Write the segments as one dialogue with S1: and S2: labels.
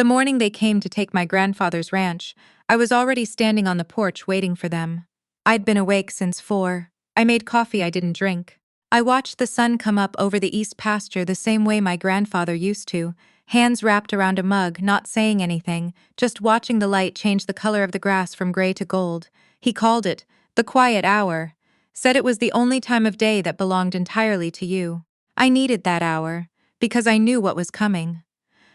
S1: The morning they came to take my grandfather's ranch, I was already standing on the porch waiting for them. I'd been awake since 4. I made coffee I didn't drink. I watched the sun come up over the east pasture the same way my grandfather used to, hands wrapped around a mug, not saying anything, just watching the light change the color of the grass from gray to gold. He called it the quiet hour, said it was the only time of day that belonged entirely to you. I needed that hour, because I knew what was coming.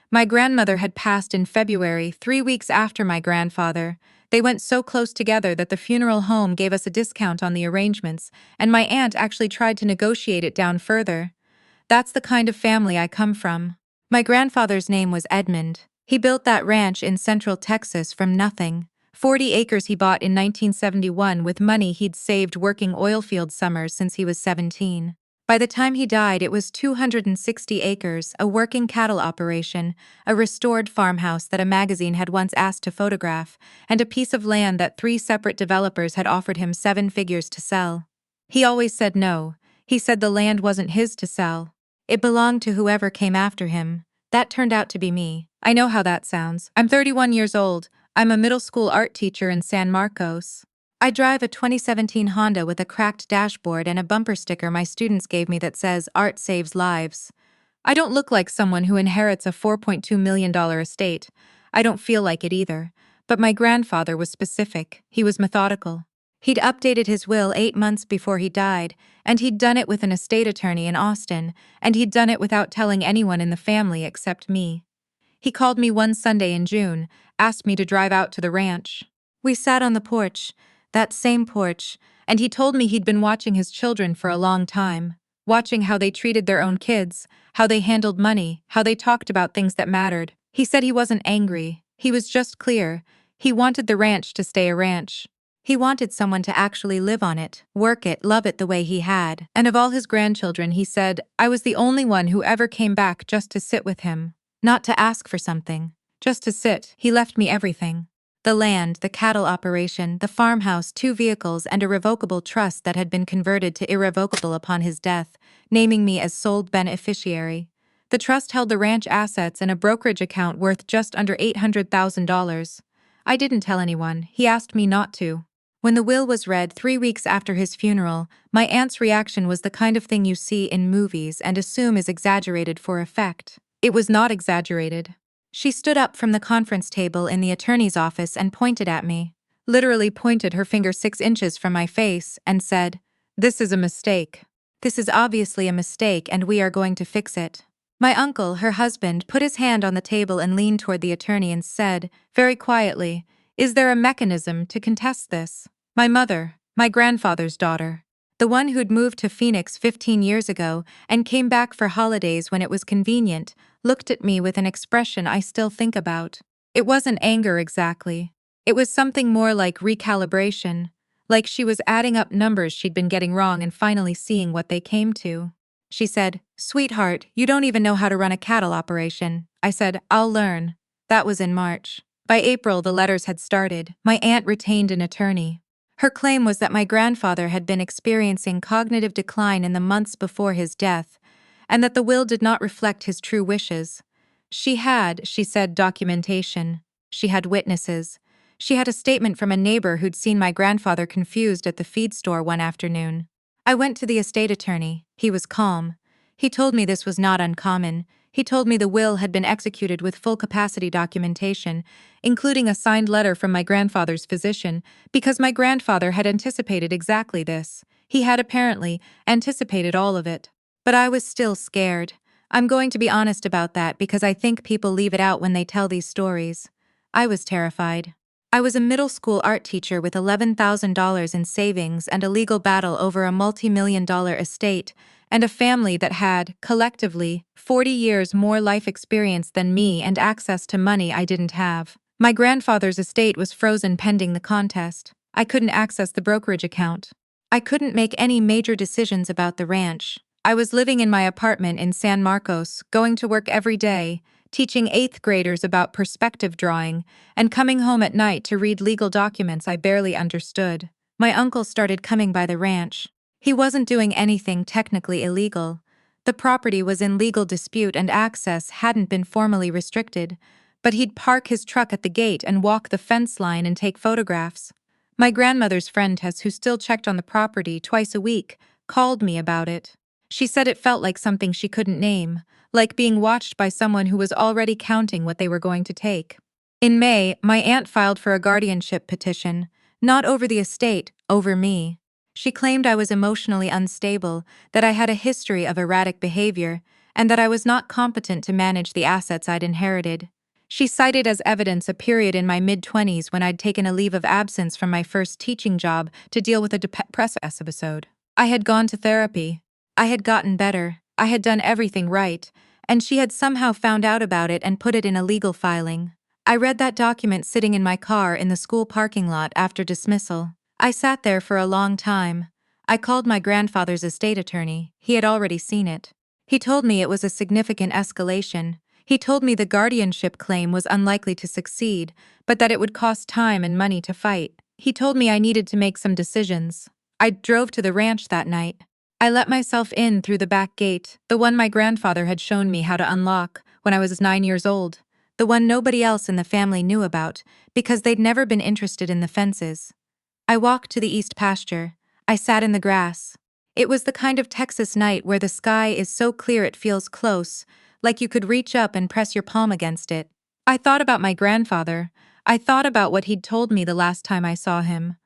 S1: My grandmother had passed in February, 3 weeks after my grandfather. They went so close together that the funeral home gave us a discount on the arrangements, and my aunt actually tried to negotiate it down further. That's the kind of family I come from. My grandfather's name was Edmund. He built that ranch in central Texas from nothing. 40 acres he bought in 1971 with money he'd saved working oilfield summers since he was 17. By the time he died, it was 260 acres, a working cattle operation, a restored farmhouse that a magazine had once asked to photograph, and a piece of land that 3 separate developers had offered him 7 figures to sell. He always said no. He said the land wasn't his to sell. It belonged to whoever came after him. That turned out to be me. I know how that sounds. I'm 31 years old. I'm a middle school art teacher in San Marcos. I drive a 2017 Honda with a cracked dashboard and a bumper sticker my students gave me that says, "Art saves lives." I don't look like someone who inherits a $4.2 million estate. I don't feel like it either. But my grandfather was specific. He was methodical. He'd updated his will 8 months before he died, and he'd done it with an estate attorney in Austin, and he'd done it without telling anyone in the family except me. He called me one Sunday in June, asked me to drive out to the ranch. We sat on the porch, that same porch, and he told me he'd been watching his children for a long time, watching how they treated their own kids, how they handled money, how they talked about things that mattered. He said he wasn't angry, he was just clear. He wanted the ranch to stay a ranch. He wanted someone to actually live on it, work it, love it the way he had. And of all his grandchildren, he said, I was the only one who ever came back just to sit with him. Not to ask for something, just to sit. He left me everything. The land, the cattle operation, the farmhouse, 2 vehicles, and a revocable trust that had been converted to irrevocable upon his death, naming me as sole beneficiary. The trust held the ranch assets and a brokerage account worth just under $800,000. I didn't tell anyone. He asked me not to. When the will was read 3 weeks after his funeral, my aunt's reaction was the kind of thing you see in movies and assume is exaggerated for effect. It was not exaggerated. She stood up from the conference table in the attorney's office and pointed at me, literally pointed her finger 6 inches from my face, and said, "This is a mistake. This is obviously a mistake and we are going to fix it." My uncle, her husband, put his hand on the table and leaned toward the attorney and said, very quietly, "Is there a mechanism to contest this?" My mother, my grandfather's daughter, the one who'd moved to Phoenix 15 years ago and came back for holidays when it was convenient, looked at me with an expression I still think about. It wasn't anger exactly. It was something more like recalibration, like she was adding up numbers she'd been getting wrong and finally seeing what they came to. She said, "Sweetheart, you don't even know how to run a cattle operation." I said, "I'll learn." That was in March. By April, the letters had started. My aunt retained an attorney. Her claim was that my grandfather had been experiencing cognitive decline in the months before his death, and that the will did not reflect his true wishes. She had, she said, documentation. She had witnesses. She had a statement from a neighbor who'd seen my grandfather confused at the feed store one afternoon. I went to the estate attorney. He was calm. He told me this was not uncommon. He told me the will had been executed with full capacity documentation, including a signed letter from my grandfather's physician, because my grandfather had anticipated exactly this. He had apparently anticipated all of it. But I was still scared. I'm going to be honest about that because I think people leave it out when they tell these stories. I was terrified. I was a middle school art teacher with $11,000 in savings and a legal battle over a multi-million-dollar estate, and a family that had, collectively, 40 years more life experience than me and access to money I didn't have. My grandfather's estate was frozen pending the contest. I couldn't access the brokerage account. I couldn't make any major decisions about the ranch. I was living in my apartment in San Marcos, going to work every day, teaching 8th graders about perspective drawing, and coming home at night to read legal documents I barely understood. My uncle started coming by the ranch. He wasn't doing anything technically illegal. The property was in legal dispute and access hadn't been formally restricted, but he'd park his truck at the gate and walk the fence line and take photographs. My grandmother's friend Tess, who still checked on the property twice a week, called me about it. She said it felt like something she couldn't name, like being watched by someone who was already counting what they were going to take. In May, my aunt filed for a guardianship petition, not over the estate, over me. She claimed I was emotionally unstable, that I had a history of erratic behavior, and that I was not competent to manage the assets I'd inherited. She cited as evidence a period in my mid-20s when I'd taken a leave of absence from my first teaching job to deal with a depressive episode. I had gone to therapy. I had gotten better. I had done everything right, and she had somehow found out about it and put it in a legal filing. I read that document sitting in my car in the school parking lot after dismissal. I sat there for a long time. I called my grandfather's estate attorney. He had already seen it. He told me it was a significant escalation. He told me the guardianship claim was unlikely to succeed, but that it would cost time and money to fight. He told me I needed to make some decisions. I drove to the ranch that night. I let myself in through the back gate, the one my grandfather had shown me how to unlock when I was 9 years old, the one nobody else in the family knew about because they'd never been interested in the fences. I walked to the east pasture. I sat in the grass. It was the kind of Texas night where the sky is so clear it feels close, like you could reach up and press your palm against it. I thought about my grandfather. I thought about what he'd told me the last time I saw him.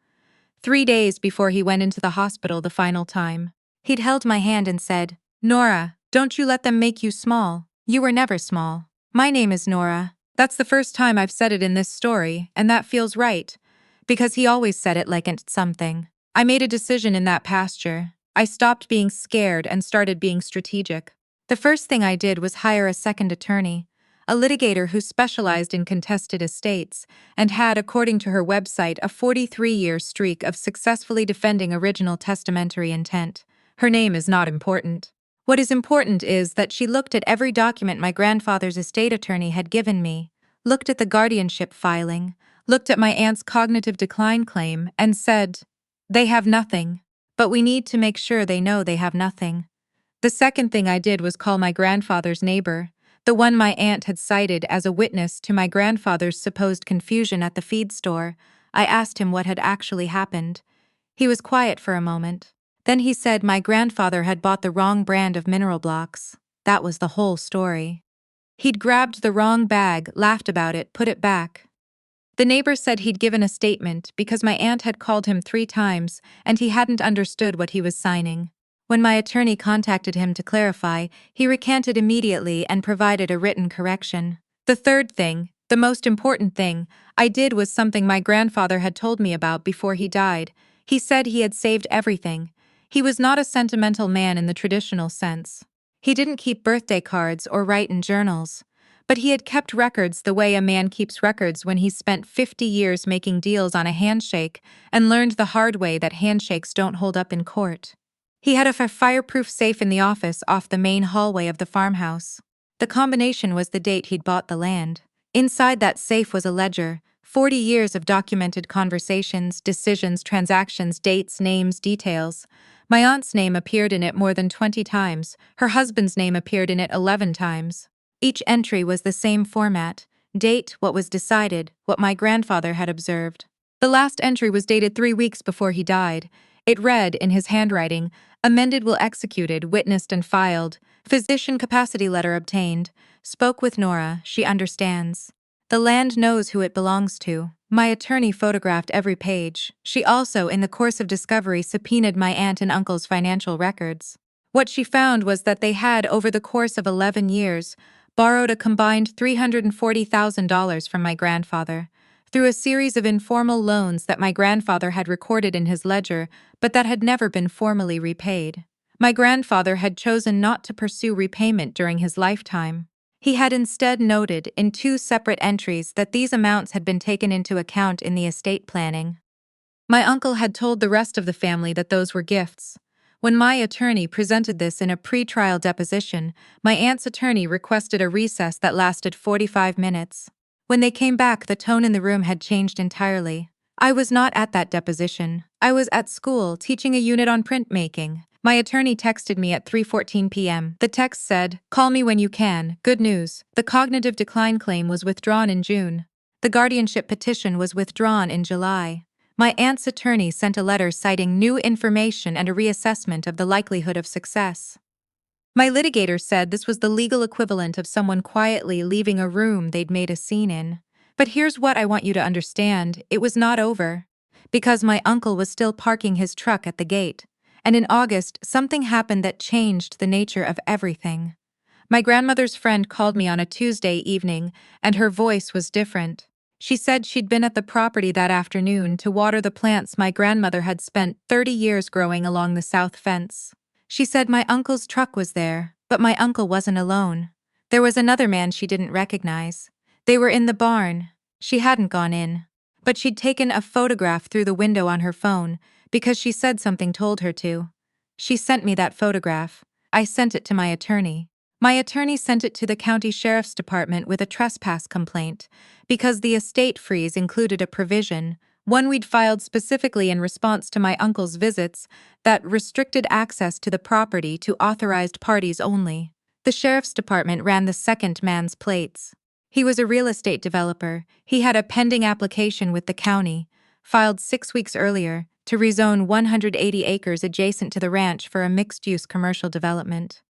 S1: 3 days before he went into the hospital the final time. He'd held my hand and said, "Nora, don't you let them make you small. You were never small. My name is Nora." That's the first time I've said it in this story, and that feels right, because he always said it like it's something. I made a decision in that pasture. I stopped being scared and started being strategic. The first thing I did was hire a second attorney, a litigator who specialized in contested estates and had, according to her website, a 43-year streak of successfully defending original testamentary intent. Her name is not important. What is important is that she looked at every document my grandfather's estate attorney had given me, looked at the guardianship filing, looked at my aunt's cognitive decline claim, and said, "They have nothing, but we need to make sure they know they have nothing." The second thing I did was call my grandfather's neighbor, the one my aunt had cited as a witness to my grandfather's supposed confusion at the feed store. I asked him what had actually happened. He was quiet for a moment. Then he said my grandfather had bought the wrong brand of mineral blocks. That was the whole story. He'd grabbed the wrong bag, laughed about it, put it back. The neighbor said he'd given a statement because my aunt had called him 3 times and he hadn't understood what he was signing. When my attorney contacted him to clarify, he recanted immediately and provided a written correction. The third thing, the most important thing, I did was something my grandfather had told me about before he died. He said he had saved everything. He was not a sentimental man in the traditional sense. He didn't keep birthday cards or write in journals. But he had kept records the way a man keeps records when he's spent 50 years making deals on a handshake and learned the hard way that handshakes don't hold up in court. He had a fireproof safe in the office off the main hallway of the farmhouse. The combination was the date he'd bought the land. Inside that safe was a ledger, 40 years of documented conversations, decisions, transactions, dates, names, details. My aunt's name appeared in it more than 20 times. Her husband's name appeared in it 11 times. Each entry was the same format: date, what was decided, what my grandfather had observed. The last entry was dated 3 weeks before he died. It read, in his handwriting, "Amended will executed, witnessed and filed. Physician capacity letter obtained. Spoke with Nora, she understands. The land knows who it belongs to." My attorney photographed every page. She also, in the course of discovery, subpoenaed my aunt and uncle's financial records. What she found was that they had, over the course of 11 years, borrowed a combined $340,000 from my grandfather, through a series of informal loans that my grandfather had recorded in his ledger, but that had never been formally repaid. My grandfather had chosen not to pursue repayment during his lifetime. He had instead noted in 2 separate entries that these amounts had been taken into account in the estate planning. My uncle had told the rest of the family that those were gifts. When my attorney presented this in a pre-trial deposition, my aunt's attorney requested a recess that lasted 45 minutes. When they came back, the tone in the room had changed entirely. I was not at that deposition. I was at school teaching a unit on printmaking. My attorney texted me at 3:14 p.m. The text said, "Call me when you can. Good news. The cognitive decline claim was withdrawn in June. The guardianship petition was withdrawn in July." My aunt's attorney sent a letter citing new information and a reassessment of the likelihood of success. My litigator said this was the legal equivalent of someone quietly leaving a room they'd made a scene in. But here's what I want you to understand: it was not over. Because my uncle was still parking his truck at the gate. And in August, something happened that changed the nature of everything. My grandmother's friend called me on a Tuesday evening, and her voice was different. She said she'd been at the property that afternoon to water the plants my grandmother had spent 30 years growing along the south fence. She said my uncle's truck was there, but my uncle wasn't alone. There was another man she didn't recognize. They were in the barn. She hadn't gone in. But she'd taken a photograph through the window on her phone because she said something told her to. She sent me that photograph. I sent it to my attorney. My attorney sent it to the county sheriff's department with a trespass complaint because the estate freeze included a provision, one we'd filed specifically in response to my uncle's visits, that restricted access to the property to authorized parties only. The sheriff's department ran the second man's plates. He was a real estate developer. He had a pending application with the county, filed 6 weeks earlier, to rezone 180 acres adjacent to the ranch for a mixed-use commercial development.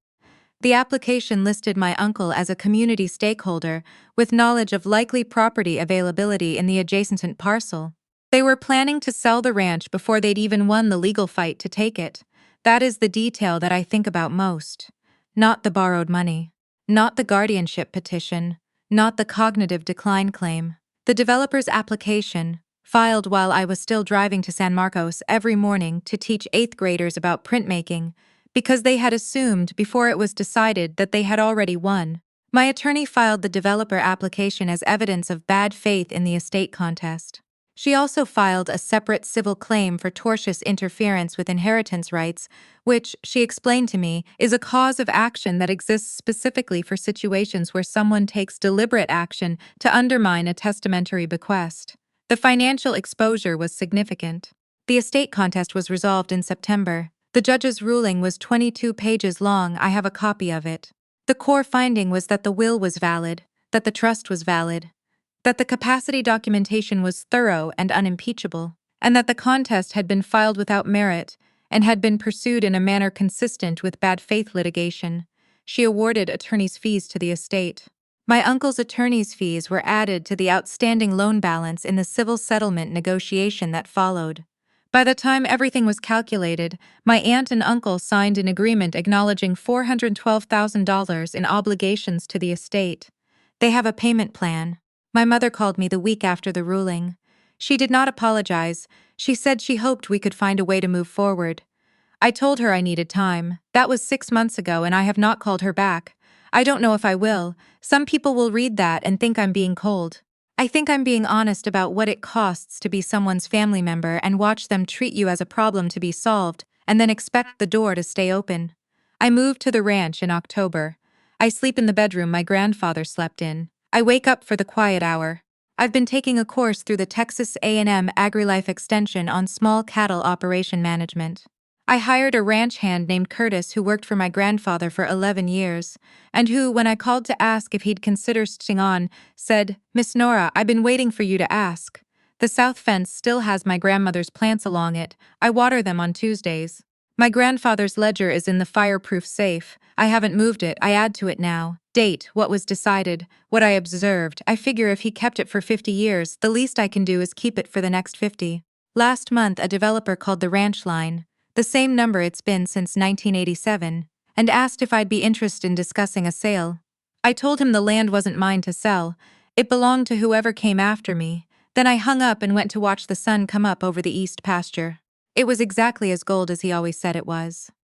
S1: The application listed my uncle as a community stakeholder with knowledge of likely property availability in the adjacent parcel. They were planning to sell the ranch before they'd even won the legal fight to take it. That is the detail that I think about most. Not the borrowed money. Not the guardianship petition. Not the cognitive decline claim. The developer's application, filed while I was still driving to San Marcos every morning to teach 8th graders about printmaking, because they had assumed before it was decided that they had already won. My attorney filed the developer application as evidence of bad faith in the estate contest. She also filed a separate civil claim for tortious interference with inheritance rights, which, she explained to me, is a cause of action that exists specifically for situations where someone takes deliberate action to undermine a testamentary bequest. The financial exposure was significant. The estate contest was resolved in September. The judge's ruling was 22 pages long. I have a copy of it. The core finding was that the will was valid, that the trust was valid, that the capacity documentation was thorough and unimpeachable, and that the contest had been filed without merit and had been pursued in a manner consistent with bad faith litigation. She awarded attorney's fees to the estate. My uncle's attorney's fees were added to the outstanding loan balance in the civil settlement negotiation that followed. By the time everything was calculated, my aunt and uncle signed an agreement acknowledging $412,000 in obligations to the estate. They have a payment plan. My mother called me the week after the ruling. She did not apologize. She said she hoped we could find a way to move forward. I told her I needed time. That was 6 months ago, and I have not called her back. I don't know if I will. Some people will read that and think I'm being cold. I think I'm being honest about what it costs to be someone's family member and watch them treat you as a problem to be solved, and then expect the door to stay open. I moved to the ranch in October. I sleep in the bedroom my grandfather slept in. I wake up for the quiet hour. I've been taking a course through the Texas A&M AgriLife Extension on small cattle operation management. I hired a ranch hand named Curtis who worked for my grandfather for 11 years, and who, when I called to ask if he'd consider staying on, said, "Miss Nora, I've been waiting for you to ask. The south fence still has my grandmother's plants along it. I water them on Tuesdays. My grandfather's ledger is in the fireproof safe. I haven't moved it. I add to it now. Date, what was decided, what I observed. I figure if he kept it for 50 years, the least I can do is keep it for the next 50. Last month, a developer called the ranch line, the same number it's been since 1987, and asked if I'd be interested in discussing a sale. I told him the land wasn't mine to sell. It belonged to whoever came after me. Then I hung up and went to watch the sun come up over the east pasture. It was exactly as gold as he always said it was.